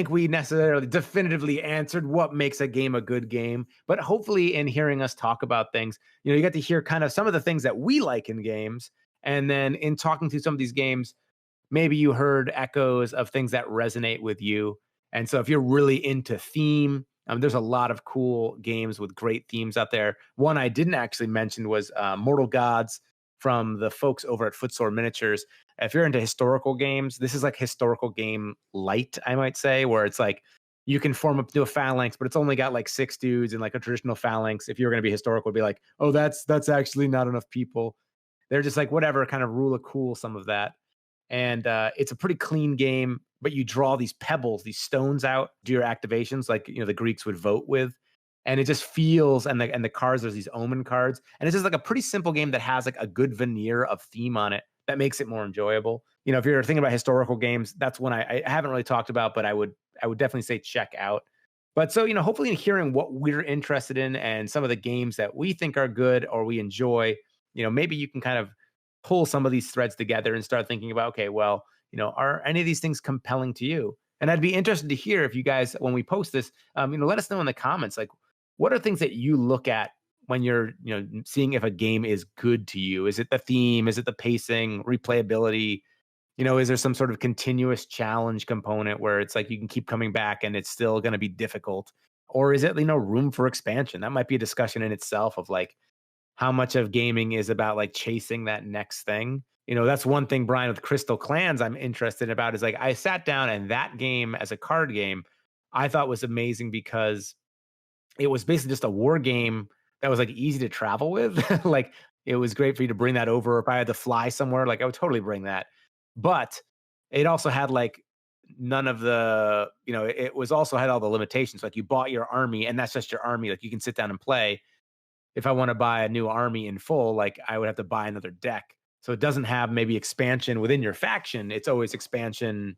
Speaker 1: we necessarily definitively answered what makes a game a good game, but hopefully in hearing us talk about things, you get to hear kind of some of the things that we like in games. And then in talking through some of these games, maybe you heard echoes of things that resonate with you. And so if you're really into theme, there's a lot of cool games with great themes out there. One I didn't actually mention was Mortal Gods from the folks over at Footsore Miniatures. If you're into historical games, this is like historical game light, I might say, where it's like you can form up to a phalanx, but it's only got like 6 dudes and like a traditional phalanx. If you're going to be historical, it'd be like, oh, that's actually not enough people. They're just like, whatever, kind of rule of cool, some of that. And it's a pretty clean game, but you draw these pebbles, these stones out, do your activations like, the Greeks would vote with. And it just feels, and the cards, there's these omen cards. And it's just like a pretty simple game that has like a good veneer of theme on it that makes it more enjoyable. If you're thinking about historical games, that's one I haven't really talked about, but I would definitely say check out. But so, hopefully in hearing what we're interested in and some of the games that we think are good or we enjoy, maybe you can kind of pull some of these threads together and start thinking about, okay, well, are any of these things compelling to you? And I'd be interested to hear if you guys, when we post this, let us know in the comments, like, what are things that you look at when you're, seeing if a game is good to you? Is it the theme? Is it the pacing, replayability? Is there some sort of continuous challenge component where it's like you can keep coming back and it's still going to be difficult? or is it, room for expansion? That might be a discussion in itself of like how much of gaming is about like chasing that next thing. That's one thing, Bryan, with Crystal Clans I'm interested about is like I sat down and that game as a card game I thought was amazing because it was basically just a war game that was like easy to travel with. Like it was great for you to bring that over. If I had to fly somewhere, like I would totally bring that. But it also had like none of the, it was also had all the limitations. Like you bought your army and that's just your army. Like you can sit down and play. If I want to buy a new army in full, like I would have to buy another deck. So it doesn't have maybe expansion within your faction. It's always expansion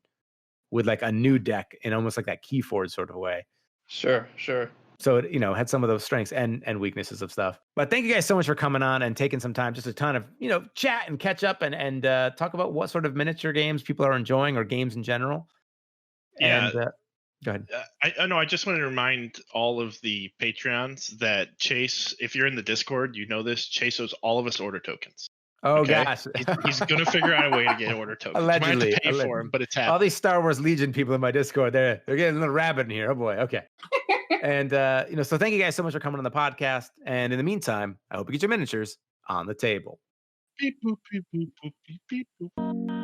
Speaker 1: with like a new deck in almost like that KeyForge sort of way.
Speaker 3: Sure.
Speaker 1: So it, had some of those strengths and weaknesses of stuff. But thank you guys so much for coming on and taking some time, just a ton of, chat and catch up and talk about what sort of miniature games people are enjoying or games in general.
Speaker 4: Yeah.
Speaker 1: And go ahead.
Speaker 4: I just wanted to remind all of the Patreons that Chase, if you're in the Discord, this, Chase owes all of us order tokens.
Speaker 1: Oh,
Speaker 4: okay?
Speaker 1: gosh.
Speaker 4: He's going to figure out a way to get order tokens.
Speaker 1: Allegedly.
Speaker 4: You might have to pay for him, but it's happening.
Speaker 1: All these Star Wars Legion people in my Discord, they're getting a little rabid in here. Oh, boy. Okay. And, so thank you guys so much for coming on the podcast. And in the meantime, I hope you get your miniatures on the table.
Speaker 4: Beep, boop, beep, boop, boop, beep, beep, boop.